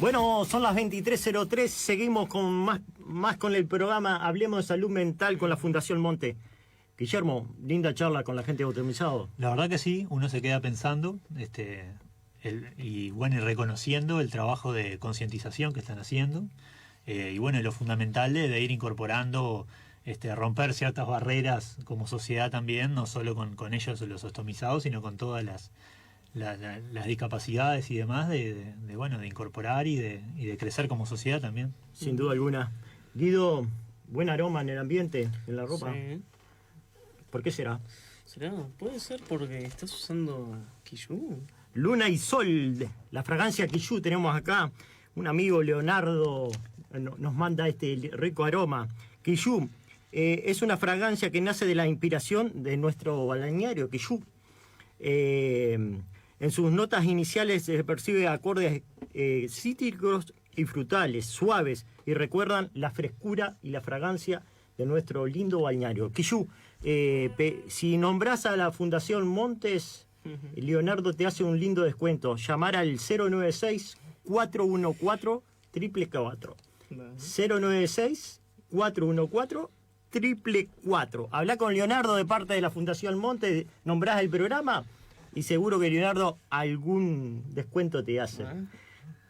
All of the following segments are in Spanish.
Bueno, son las 23:03, seguimos con más con el programa Hablemos de Salud Mental con la Fundación Monte. Guillermo, linda charla con la gente de Automizado. La verdad que sí, uno se queda pensando y reconociendo el trabajo de concientización que están haciendo y lo fundamental de ir incorporando, romper ciertas barreras como sociedad también, no solo con ellos los ostomizados, sino con todas las discapacidades y demás, de incorporar y de crecer como sociedad también. Sin duda alguna. Guido, buen aroma en el ambiente, en la ropa. Sí. ¿Por qué será? Puede ser porque estás usando Quillú. Luna y Sol, la fragancia Quillú tenemos acá. Un amigo, Leonardo, nos manda este rico aroma. Quillú es una fragancia que nace de la inspiración de nuestro balneario Quillú. En sus notas iniciales se percibe acordes cítricos y frutales, suaves, y recuerdan la frescura y la fragancia de nuestro lindo balneario. Quillú, si nombras a la Fundación Montes, Leonardo te hace un lindo descuento. Llamar al 096-414-444. 096-414-444. Habla con Leonardo de parte de la Fundación Montes, nombrás el programa y seguro que Leonardo algún descuento te hace.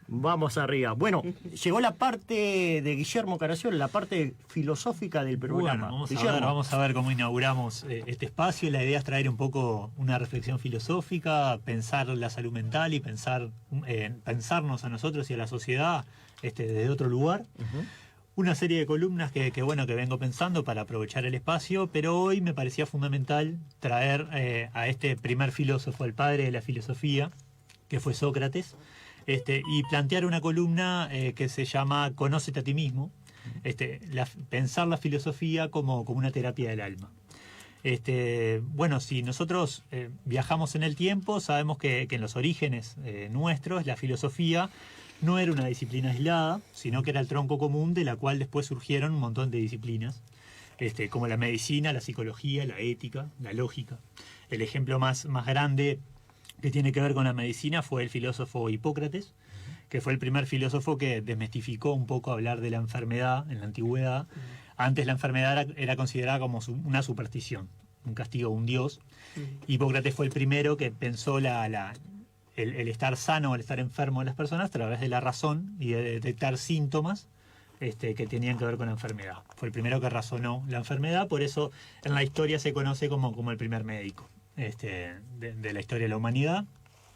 Vamos arriba. Bueno, llegó la parte de Guillermo Caraciolo, la parte filosófica del programa. Bueno, vamos a ver cómo inauguramos este espacio. La idea es traer un poco una reflexión filosófica, pensar la salud mental y pensarnos a nosotros y a la sociedad desde otro lugar. Una serie de columnas que vengo pensando para aprovechar el espacio, pero hoy me parecía fundamental traer a este primer filósofo, el padre de la filosofía, que fue Sócrates, y plantear una columna que se llama Conócete a ti mismo, pensar la filosofía como una terapia del alma. Si nosotros viajamos en el tiempo, sabemos que en los orígenes nuestros, la filosofía no era una disciplina aislada, sino que era el tronco común de la cual después surgieron un montón de disciplinas, como la medicina, la psicología, la ética, la lógica. El ejemplo más grande que tiene que ver con la medicina fue el filósofo Hipócrates, que fue el primer filósofo que desmistificó un poco hablar de la enfermedad en la antigüedad. Antes la enfermedad era considerada como una superstición, un castigo de un dios. Hipócrates fue el primero que pensó el estar sano o el estar enfermo de las personas a través de la razón y de detectar síntomas que tenían que ver con la enfermedad. Fue el primero que razonó la enfermedad, por eso en la historia se conoce como el primer médico de la historia de la humanidad.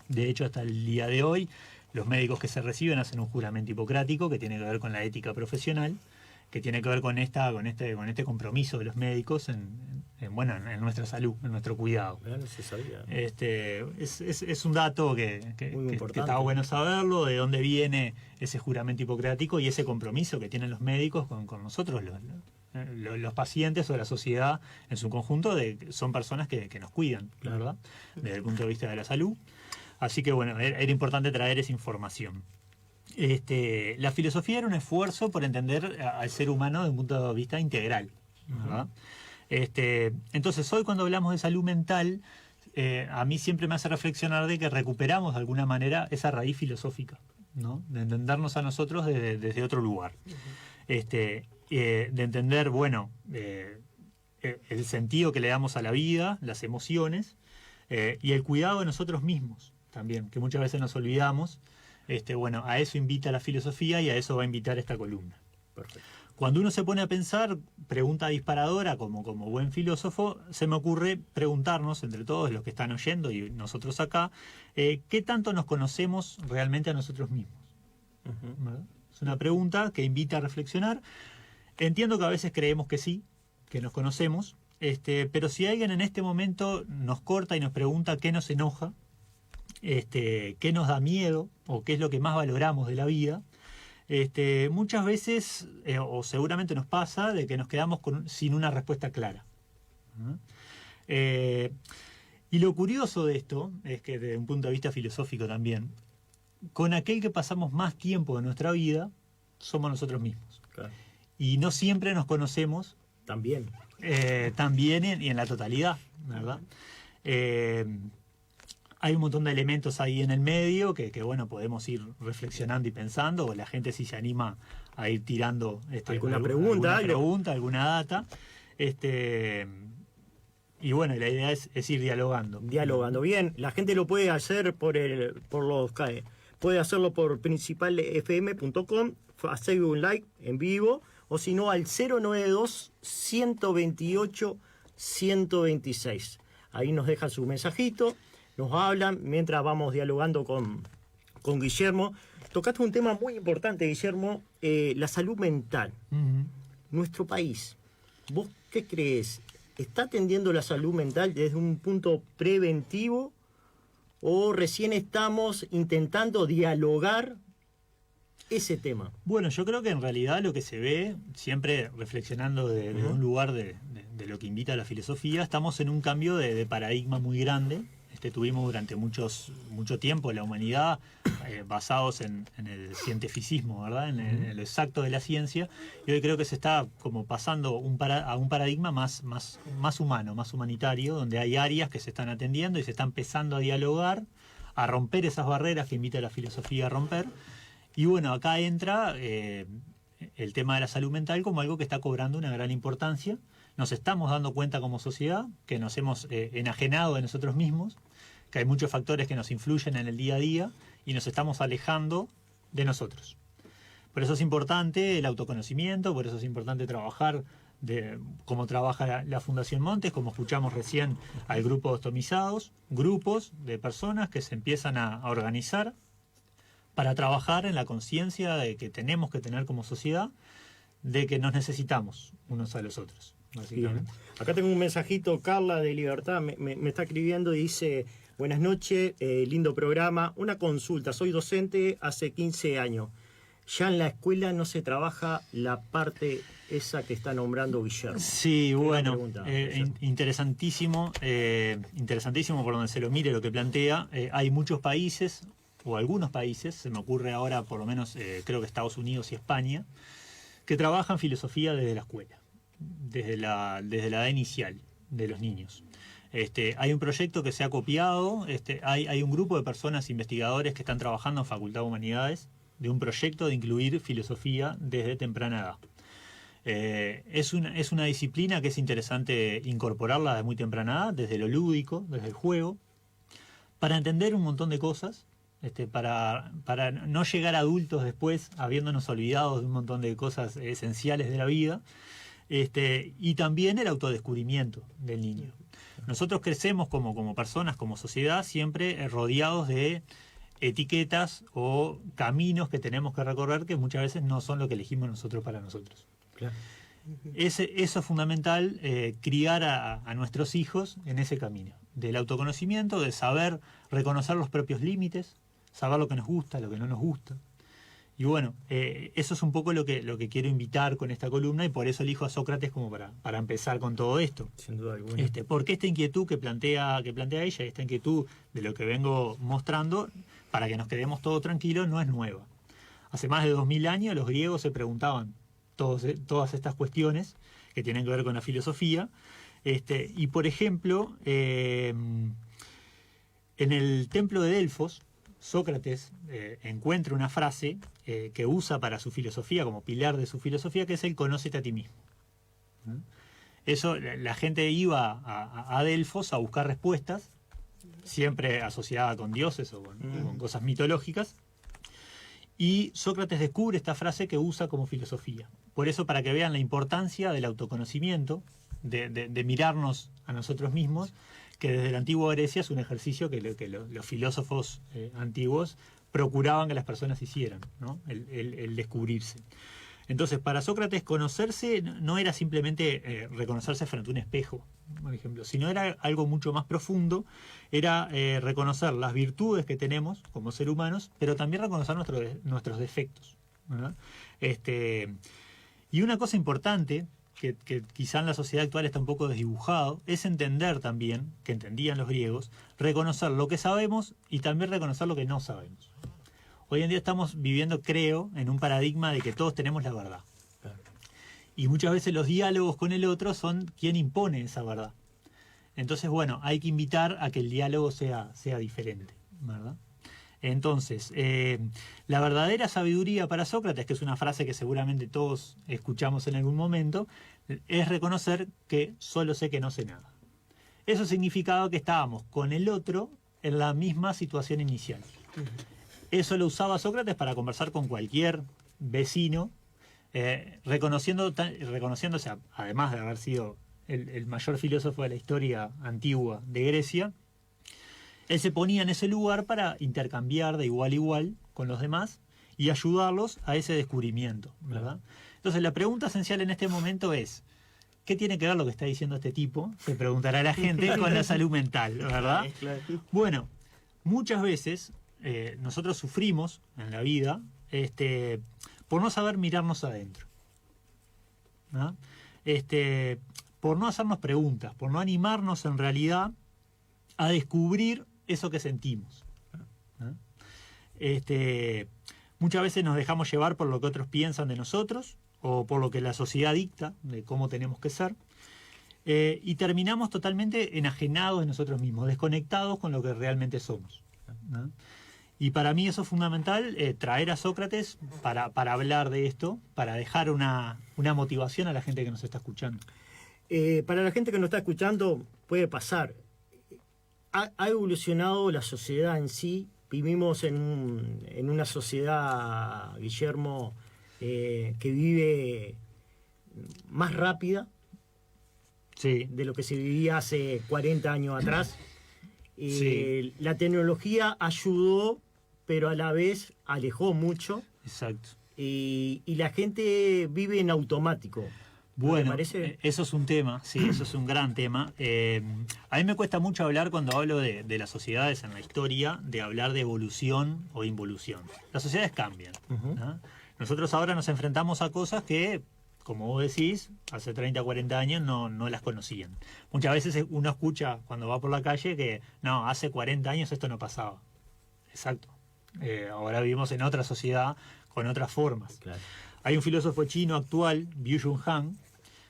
De hecho, hasta el día de hoy, los médicos que se reciben hacen un juramento hipocrático que tiene que ver con la ética profesional, que tiene que ver con este compromiso de los médicos en nuestra salud, en nuestro cuidado. No se sabía. Es un dato que está bueno saberlo, de dónde viene ese juramento hipocrático y ese compromiso que tienen los médicos con nosotros, los pacientes o la sociedad en su conjunto, son personas que nos cuidan, ¿verdad? Desde el punto de vista de la salud. Así que era importante traer esa información. La filosofía era un esfuerzo por entender al ser humano desde un punto de vista integral, ¿verdad? Entonces hoy cuando hablamos de salud mental, a mí siempre me hace reflexionar de que recuperamos de alguna manera esa raíz filosófica, ¿no? De entendernos a nosotros desde otro lugar. De entender, el sentido que le damos a la vida, las emociones, y el cuidado de nosotros mismos también, que muchas veces nos olvidamos. A eso invita la filosofía y a eso va a invitar esta columna. Perfecto. Cuando uno se pone a pensar, pregunta disparadora, como buen filósofo, se me ocurre preguntarnos, entre todos los que están oyendo y nosotros acá, ¿qué tanto nos conocemos realmente a nosotros mismos? ¿Verdad? Es una pregunta que invita a reflexionar. Entiendo que a veces creemos que sí, que nos conocemos, pero si alguien en este momento nos corta y nos pregunta qué nos enoja, qué nos da miedo o qué es lo que más valoramos de la vida, muchas veces, o seguramente nos pasa, de que nos quedamos sin una respuesta clara. Y lo curioso de esto es que desde un punto de vista filosófico también, con aquel que pasamos más tiempo de nuestra vida, somos nosotros mismos. Claro. Y no siempre nos conocemos También. también y en la totalidad, ¿verdad? hay un montón de elementos ahí en el medio que bueno, podemos ir reflexionando y pensando, o la gente si se anima a ir tirando alguna pregunta, alguna data. Y bueno, la idea es ir dialogando. Dialogando. Bien, la gente lo puede hacer puede hacerlo por principalfm.com, hacer un like en vivo, o si no al 092 128 126. Ahí nos dejan su mensajito, nos hablan mientras vamos dialogando con Guillermo. Tocaste un tema muy importante, Guillermo, la salud mental. Nuestro país, ¿vos qué crees? ¿Está atendiendo la salud mental desde un punto preventivo o recién estamos intentando dialogar ese tema? Bueno, yo creo que en realidad lo que se ve, siempre reflexionando desde un lugar de lo que invita a la filosofía, estamos en un cambio de paradigma muy grande. Tuvimos durante mucho tiempo la humanidad basados en el cientificismo, ¿verdad? En lo exacto de la ciencia, y hoy creo que se está como pasando a un paradigma más humano, más humanitario, donde hay áreas que se están atendiendo y se está empezando a dialogar, a romper esas barreras que invita a la filosofía a romper. Y bueno, acá entra el tema de la salud mental como algo que está cobrando una gran importancia. Nos estamos dando cuenta como sociedad que nos hemos enajenado de nosotros mismos, que hay muchos factores que nos influyen en el día a día y nos estamos alejando de nosotros. Por eso es importante el autoconocimiento, por eso es importante trabajar como trabaja la Fundación Montes, como escuchamos recién al grupo Ostomizados, grupos de personas que se empiezan a organizar para trabajar en la conciencia de que tenemos que tener como sociedad, de que nos necesitamos unos a los otros. Bien. Acá tengo un mensajito, Carla de Libertad me está escribiendo y dice: buenas noches, lindo programa, una consulta, soy docente hace 15 años, ya en la escuela no se trabaja la parte esa que está nombrando Guillermo. Sí, bueno, interesantísimo por donde se lo mire lo que plantea. Hay muchos países, o algunos países, se me ocurre ahora por lo menos creo que Estados Unidos y España, que trabajan filosofía desde la escuela, desde la edad inicial de los niños. Hay un proyecto que se ha copiado, hay un grupo de personas, investigadores, que están trabajando en Facultad de Humanidades, de un proyecto de incluir filosofía desde temprana edad. Es una disciplina que es interesante incorporarla desde muy temprana edad, desde lo lúdico, desde el juego, para entender un montón de cosas, para no llegar a adultos después habiéndonos olvidado de un montón de cosas esenciales de la vida. Y también el autodescubrimiento del niño. Nosotros crecemos como personas, como sociedad, siempre rodeados de etiquetas o caminos que tenemos que recorrer que muchas veces no son lo que elegimos nosotros para nosotros. Claro. Eso es fundamental, criar a nuestros hijos en ese camino, del autoconocimiento, de saber reconocer los propios límites, saber lo que nos gusta, lo que no nos gusta. Y bueno, eso es un poco lo que quiero invitar con esta columna, y por eso elijo a Sócrates como para empezar con todo esto. Sin duda alguna. Porque esta inquietud que plantea ella, esta inquietud de lo que vengo mostrando, para que nos quedemos todos tranquilos, no es nueva. Hace más de 2000 años los griegos se preguntaban todas estas cuestiones que tienen que ver con la filosofía. Y por ejemplo, en el templo de Delfos, Sócrates encuentra una frase que usa para su filosofía, como pilar de su filosofía, que es el conócete a ti mismo. Eso, la gente iba a Delfos a buscar respuestas, siempre asociada con dioses o con cosas mitológicas, y Sócrates descubre esta frase que usa como filosofía. Por eso, para que vean la importancia del autoconocimiento, de mirarnos a nosotros mismos, que desde la antigua Grecia es un ejercicio que los filósofos antiguos procuraban que las personas hicieran, ¿no? El descubrirse. Entonces, para Sócrates, conocerse no era simplemente reconocerse frente a un espejo, por ejemplo, sino era algo mucho más profundo, era reconocer las virtudes que tenemos como seres humanos, pero también reconocer nuestros defectos, ¿verdad? Y una cosa importante, que quizá en la sociedad actual está un poco desdibujado, es entender también, que entendían los griegos, reconocer lo que sabemos y también reconocer lo que no sabemos. Hoy en día estamos viviendo, creo, en un paradigma de que todos tenemos la verdad. Y muchas veces los diálogos con el otro son quien impone esa verdad. Entonces, bueno, hay que invitar a que el diálogo sea diferente, ¿verdad? Entonces, la verdadera sabiduría para Sócrates, que es una frase que seguramente todos escuchamos en algún momento, es reconocer que solo sé que no sé nada. Eso significaba que estábamos con el otro en la misma situación inicial. Eso lo usaba Sócrates para conversar con cualquier vecino, reconociéndose, además de haber sido el mayor filósofo de la historia antigua de Grecia, él se ponía en ese lugar para intercambiar de igual a igual con los demás y ayudarlos a ese descubrimiento, ¿verdad? Entonces la pregunta esencial en este momento es, ¿qué tiene que ver lo que está diciendo este tipo? Se preguntará la gente con la salud mental, ¿verdad? Bueno, muchas veces nosotros sufrimos en la vida por no saber mirarnos adentro, ¿no? Por no hacernos preguntas, por no animarnos en realidad a descubrir eso que sentimos, ¿no? Muchas veces nos dejamos llevar por lo que otros piensan de nosotros o por lo que la sociedad dicta de cómo tenemos que ser, y terminamos totalmente enajenados de nosotros mismos, desconectados con lo que realmente somos, ¿no? Y para mí eso es fundamental, traer a Sócrates para hablar de esto, para dejar una motivación a la gente que nos está escuchando. Para la gente que nos está escuchando puede pasar. Ha evolucionado la sociedad en sí. Vivimos en una sociedad, Guillermo, que vive más rápida, sí, de lo que se vivía hace 40 años atrás. Sí. La tecnología ayudó, pero a la vez alejó mucho. Exacto. Y la gente vive en automático. Bueno, parece? eso es un tema, sí, eso es un gran tema. A mí me cuesta mucho hablar cuando hablo de las sociedades en la historia, de hablar de evolución o involución. Las sociedades cambian, ¿no? Nosotros ahora nos enfrentamos a cosas que, como vos decís, hace 30, 40 años no las conocían. Muchas veces uno escucha cuando va por la calle que, no, hace 40 años esto no pasaba. Exacto. Ahora vivimos en otra sociedad con otras formas. Claro. Hay un filósofo chino actual, Byung-Chul Han,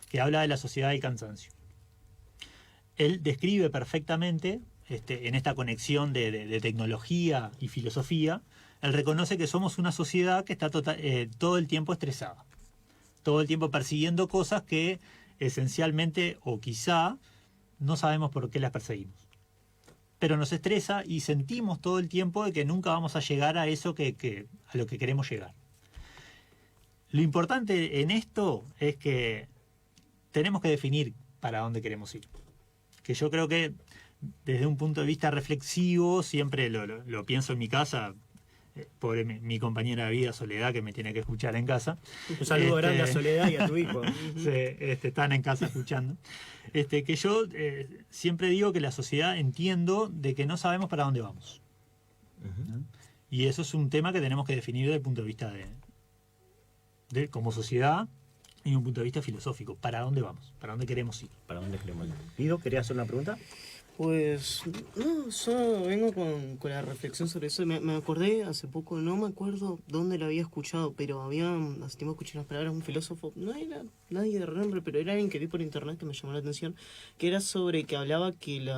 que habla de la sociedad del cansancio. Él describe perfectamente, en esta conexión de tecnología y filosofía, él reconoce que somos una sociedad que está todo el tiempo estresada, todo el tiempo persiguiendo cosas que esencialmente o quizá no sabemos por qué las perseguimos. Pero nos estresa y sentimos todo el tiempo de que nunca vamos a llegar a eso a lo que queremos llegar. Lo importante en esto es que tenemos que definir para dónde queremos ir. Que yo creo que desde un punto de vista reflexivo, siempre lo pienso en mi casa, pobre mi compañera de vida Soledad, que me tiene que escuchar en casa. Un saludo grande a Soledad y a tu hijo. Están en casa escuchando. Que yo siempre digo que la sociedad entiendo de que no sabemos para dónde vamos, ¿no? Y eso es un tema que tenemos que definir desde el punto de vista de como sociedad y un punto de vista filosófico. ¿Para dónde vamos? ¿Para dónde queremos ir? ¿Para dónde queremos ir? Guido, ¿querías hacer una pregunta? Pues, no, yo vengo con la reflexión sobre eso. Me acordé hace poco, no me acuerdo dónde lo había escuchado, pero hace tiempo escuché unas palabras, un filósofo, no era nadie de renombre, pero era alguien que vi por internet que me llamó la atención, que era sobre que hablaba que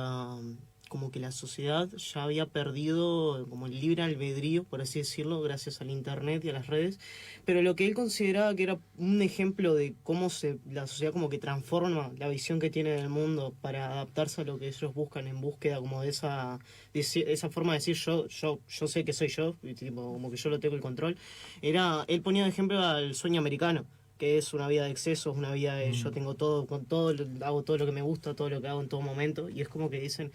como que la sociedad ya había perdido como el libre albedrío, por así decirlo, gracias al internet y a las redes, pero lo que él consideraba que era un ejemplo de cómo la sociedad como que transforma la visión que tiene del mundo para adaptarse a lo que ellos buscan en búsqueda como de esa forma de decir yo sé que soy yo, y tipo, como que yo lo tengo el control. Él ponía de ejemplo al sueño americano, que es una vida de excesos, una vida de yo tengo todo, con todo, hago todo lo que me gusta, todo lo que hago en todo momento, y es como que dicen,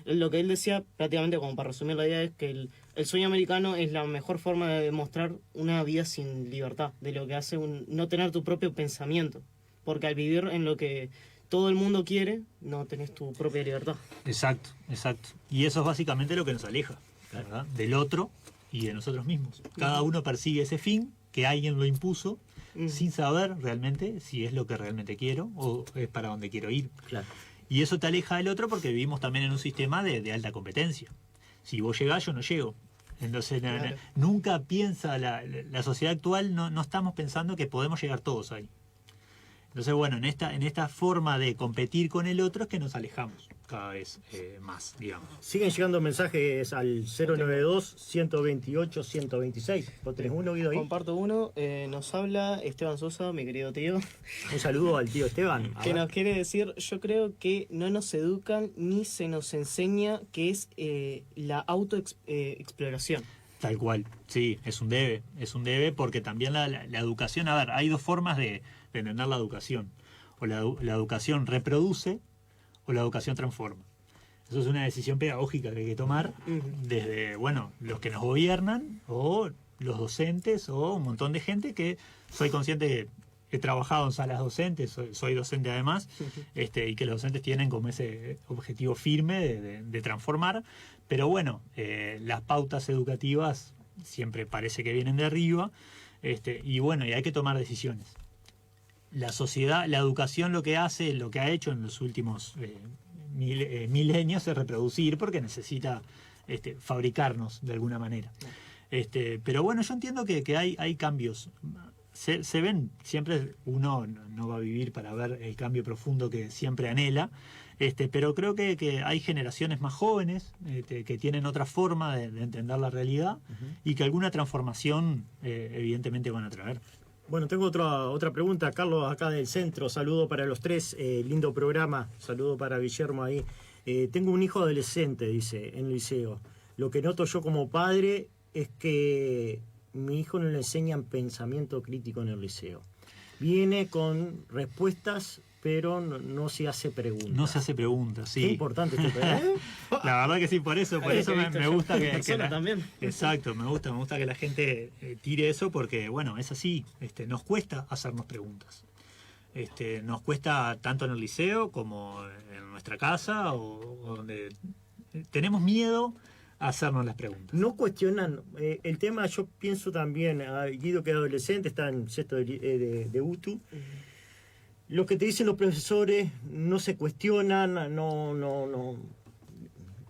lo que él decía prácticamente como para resumir la idea es que el sueño americano es la mejor forma de demostrar una vida sin libertad, de lo que hace no tener tu propio pensamiento, porque al vivir en lo que todo el mundo quiere, no tenés tu propia libertad. Exacto, exacto. Y eso es básicamente lo que nos aleja, ¿verdad?, del otro y de nosotros mismos. Cada uno persigue ese fin que alguien lo impuso, sin saber realmente si es lo que realmente quiero o es para dónde quiero ir. Claro. Y eso te aleja del otro porque vivimos también en un sistema de alta competencia. Si vos llegás, yo no llego. Entonces, Claro. nunca piensa, la sociedad actual, no estamos pensando que podemos llegar todos ahí. Entonces, bueno, en esta forma de competir con el otro es que nos alejamos cada vez más, digamos. Siguen llegando mensajes al 092-128-126. ¿Vos tenés uno, Guido, ahí? Comparto uno. Nos habla Esteban Sosa, mi querido tío, Un saludo al tío Esteban. A que ver. nos quiere decir: yo creo que no nos educan ni se nos enseña qué es la autoexploración. Tal cual, sí, es un debe porque también la educación, a ver, hay dos formas de entender la educación. O la educación reproduce o la educación transforma. Eso es una decisión pedagógica que hay que tomar desde, bueno, los que nos gobiernan o los docentes o un montón de gente que soy consciente que he trabajado en salas docentes, soy docente además, y que los docentes tienen como ese objetivo firme de transformar, pero bueno, las pautas educativas siempre parece que vienen de arriba, y bueno, y hay que tomar decisiones. La sociedad, la educación lo que hace, lo que ha hecho en los últimos milenios es reproducir porque necesita fabricarnos de alguna manera. Pero bueno, yo entiendo que hay cambios. Se ven, siempre uno no va a vivir para ver el cambio profundo que siempre anhela, pero creo que hay generaciones más jóvenes que tienen otra forma de entender la realidad y que alguna transformación evidentemente van a traer. Bueno, tengo otra pregunta. Carlos, acá del centro. Saludo para los tres. Lindo programa. Saludo para Guillermo ahí. Tengo un hijo adolescente, dice, en el liceo. Lo que noto yo como padre es que mi hijo no le enseñan pensamiento crítico en el liceo. Viene con respuestas, pero no se hace preguntas. No se hace preguntas, sí. Qué importante este programa. La verdad que sí, por eso me gusta que también. Exacto, me gusta que la gente tire eso porque, bueno, es así. Nos cuesta hacernos preguntas. Nos cuesta tanto en el liceo como en nuestra casa o donde tenemos miedo a hacernos las preguntas. No cuestionan. El tema, yo pienso también, Guido que es adolescente, está en sexto de UTU. Lo que te dicen los profesores no se cuestionan, no.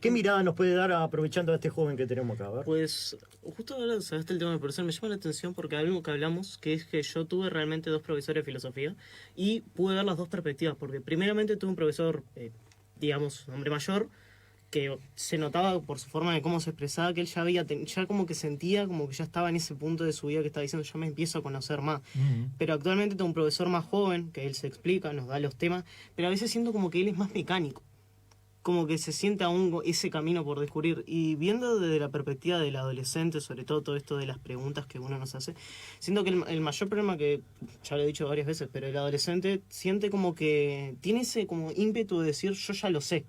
¿Qué mirada nos puede dar aprovechando a este joven que tenemos acá? A ver. Pues justo ahora sacaste el tema del profesor, me llama la atención porque algo que hablamos, que es que yo tuve realmente dos profesores de filosofía y pude ver las dos perspectivas, porque primeramente tuve un profesor, digamos, hombre mayor, que se notaba por su forma de cómo se expresaba que él ya como que sentía como que ya estaba en ese punto de su vida que estaba diciendo: yo me empiezo a conocer más. Pero actualmente tengo un profesor más joven, que él se explica, nos da los temas, pero a veces siento como que él es más mecánico, como que se siente aún ese camino por descubrir. Y viendo desde la perspectiva del adolescente, sobre todo esto de las preguntas que uno nos hace, siento que el mayor problema, que ya lo he dicho varias veces, pero el adolescente siente como que tiene ese como ímpetu de decir: yo ya lo sé.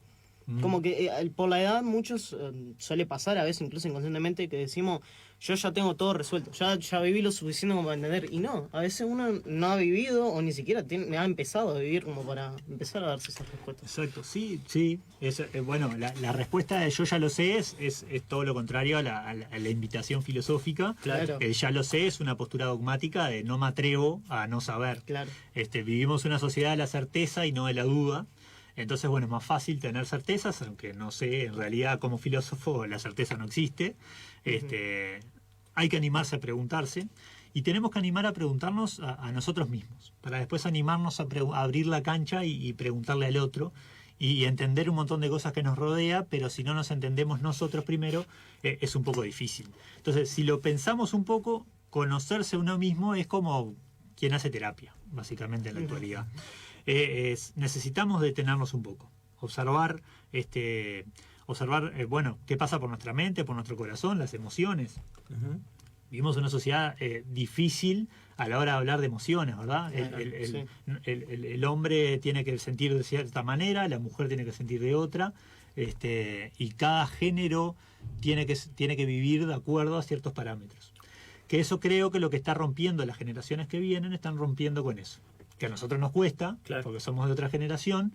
Como que por la edad muchos suele pasar a veces incluso inconscientemente que decimos: yo ya tengo todo resuelto, ya viví lo suficiente como para entender. Y no, a veces uno no ha vivido o ni siquiera ha empezado a vivir como para empezar a darse esas respuestas. Exacto, sí. Bueno, la respuesta de yo ya lo sé es todo lo contrario a la invitación filosófica. Claro. El ya lo sé es una postura dogmática de no me atrevo a no saber. Claro. Vivimos una sociedad de la certeza y no de la duda. Entonces, bueno, es más fácil tener certezas, aunque no sé, en realidad como filósofo la certeza no existe. Hay que animarse a preguntarse y tenemos que animar a preguntarnos a nosotros mismos, para después animarnos a abrir la cancha y preguntarle al otro y entender un montón de cosas que nos rodea, pero si no nos entendemos nosotros primero, es un poco difícil. Entonces, si lo pensamos un poco, conocerse uno mismo es como quien hace terapia, básicamente en la actualidad. Necesitamos detenernos un poco, observar, bueno, qué pasa por nuestra mente, por nuestro corazón, las emociones. Vivimos en una sociedad difícil a la hora de hablar de emociones, ¿verdad? El hombre tiene que sentir de cierta manera, la mujer tiene que sentir de otra, y cada género tiene que vivir de acuerdo a ciertos parámetros. Que eso creo que lo que está rompiendo las generaciones que vienen están rompiendo con eso. Que a nosotros nos cuesta, claro, porque somos de otra generación,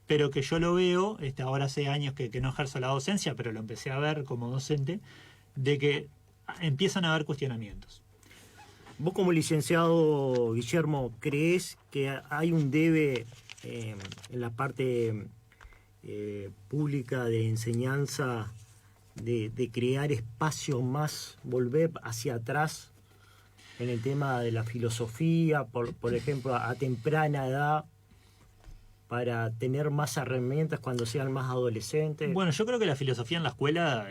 pero que yo lo veo, ahora hace años que no ejerzo la docencia, pero lo empecé a ver como docente, de que empiezan a haber cuestionamientos. Vos como licenciado, Guillermo, ¿crees que hay un debe en la parte pública de enseñanza de crear espacio más, volver hacia atrás en el tema de la filosofía, por ejemplo, a temprana edad, para tener más herramientas cuando sean más adolescentes? Bueno, yo creo que la filosofía en la escuela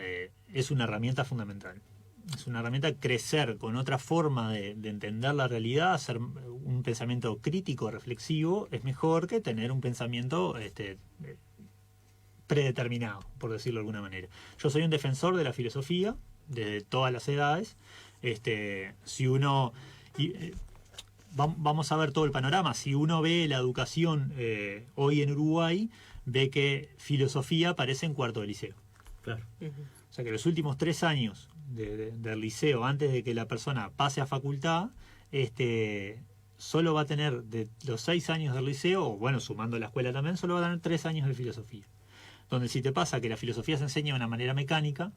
es una herramienta fundamental. Es una herramienta crecer con otra forma de entender la realidad, hacer un pensamiento crítico, reflexivo, es mejor que tener un pensamiento predeterminado, por decirlo de alguna manera. Yo soy un defensor de la filosofía, de todas las edades. Si uno... vamos a ver todo el panorama. Si uno ve la educación hoy en Uruguay, ve que filosofía aparece en cuarto de liceo. Claro. O sea que los últimos 3 años del liceo, antes de que la persona pase a facultad, solo va a tener de los 6 años del liceo, o bueno, sumando la escuela también, solo va a tener 3 años de filosofía. Donde si te pasa que la filosofía se enseña de una manera mecánica,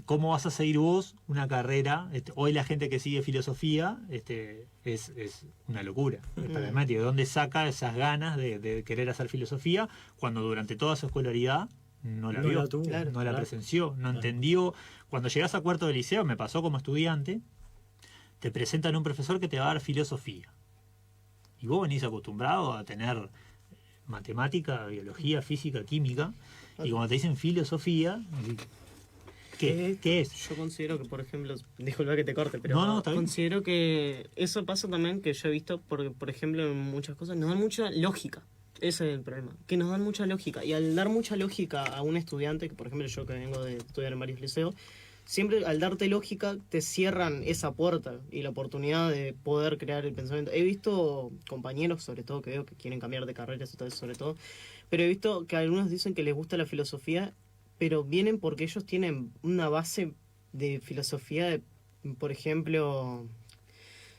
¿cómo vas a seguir vos una carrera? Hoy la gente que sigue filosofía es una locura, es paradigmático. ¿De dónde saca esas ganas de querer hacer filosofía cuando durante toda su escolaridad no la No vio, la tuvo, no la claro. presenció, no entendió? Cuando llegás a cuarto de liceo, me pasó como estudiante, te presentan un profesor que te va a dar filosofía. Y vos venís acostumbrado a tener matemática, biología, física, química, y cuando te dicen filosofía, ¿qué es? Yo considero que, por ejemplo, disculpa que te corte, pero No, está bien. considero que eso pasa también, que yo he visto, porque, por ejemplo, en muchas cosas nos dan mucha lógica. Ese es el problema, que nos dan mucha lógica. Y al dar mucha lógica a un estudiante, que por ejemplo yo que vengo de estudiar en varios liceos, siempre al darte lógica te cierran esa puerta y la oportunidad de poder crear el pensamiento. He visto compañeros, sobre todo, que veo que quieren cambiar de carreras y todo eso, sobre todo, pero he visto que algunos dicen que les gusta la filosofía, pero vienen porque ellos tienen una base de filosofía, por ejemplo,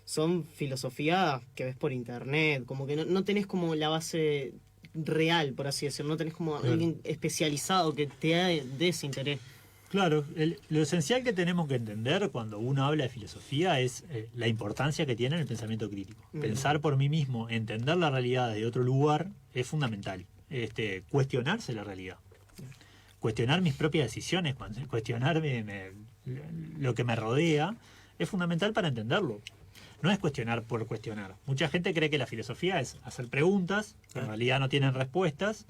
son filosofía que ves por internet, como que no tenés como la base real, por así decirlo, no tenés como alguien especializado que te dé ese interés. Claro, lo esencial que tenemos que entender cuando uno habla de filosofía es la importancia que tiene en el pensamiento crítico. Pensar por mí mismo, entender la realidad de otro lugar es fundamental. Cuestionarse la realidad. Cuestionar mis propias decisiones, cuestionar lo que me rodea, es fundamental para entenderlo. No es cuestionar por cuestionar. Mucha gente cree que la filosofía es hacer preguntas, que en realidad no tienen respuestas,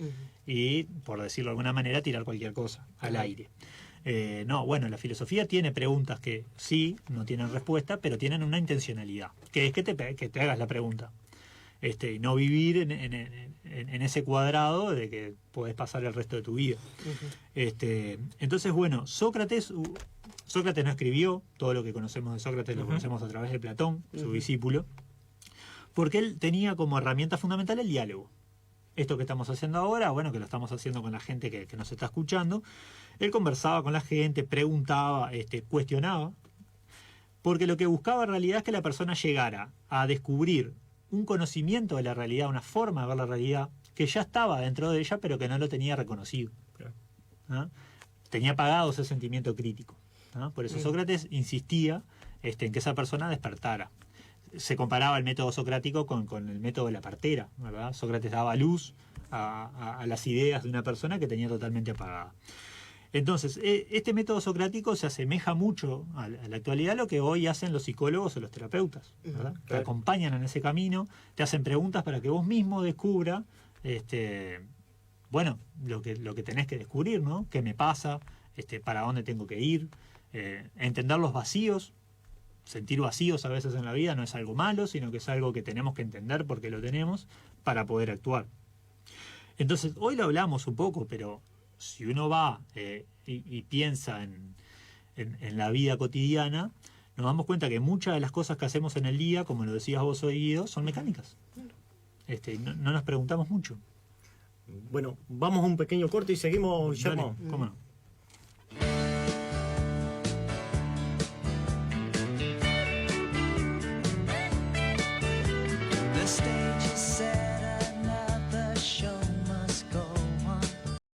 y, por decirlo de alguna manera, tirar cualquier cosa al aire. No, bueno, la filosofía tiene preguntas que sí, no tienen respuesta, pero tienen una intencionalidad, que es que te hagas la pregunta. Y no vivir en ese cuadrado de que podés pasar el resto de tu vida. Entonces, bueno, Sócrates no escribió, todo lo que conocemos de Sócrates lo conocemos a través de Platón, su discípulo, porque él tenía como herramienta fundamental el diálogo. Esto que estamos haciendo ahora, bueno, que lo estamos haciendo con la gente que nos está escuchando, él conversaba con la gente, preguntaba, cuestionaba, porque lo que buscaba en realidad es que la persona llegara a descubrir un conocimiento de la realidad, una forma de ver la realidad, que ya estaba dentro de ella, pero que no lo tenía reconocido. ¿Ah? Tenía apagado ese sentimiento crítico. ¿Ah? Por eso Sócrates insistía en que esa persona despertara. Se comparaba el método socrático con el método de la partera, ¿verdad? Sócrates daba luz a las ideas de una persona que tenía totalmente apagada. Entonces, este método socrático se asemeja mucho a la actualidad a lo que hoy hacen los psicólogos o los terapeutas, ¿verdad? Te acompañan en ese camino, te hacen preguntas para que vos mismo descubra, bueno, lo que tenés que descubrir, ¿no? ¿Qué me pasa? ¿Para dónde tengo que ir? Entender los vacíos. Sentir vacíos a veces en la vida no es algo malo, sino que es algo que tenemos que entender porque lo tenemos para poder actuar. Entonces, hoy lo hablamos un poco, pero si uno va y piensa en la vida cotidiana, nos damos cuenta que muchas de las cosas que hacemos en el día, como lo decías vos hoy, Guido, son mecánicas. No nos preguntamos mucho. Bueno, vamos a un pequeño corte y seguimos, Guillermo. Dale, ¿cómo no?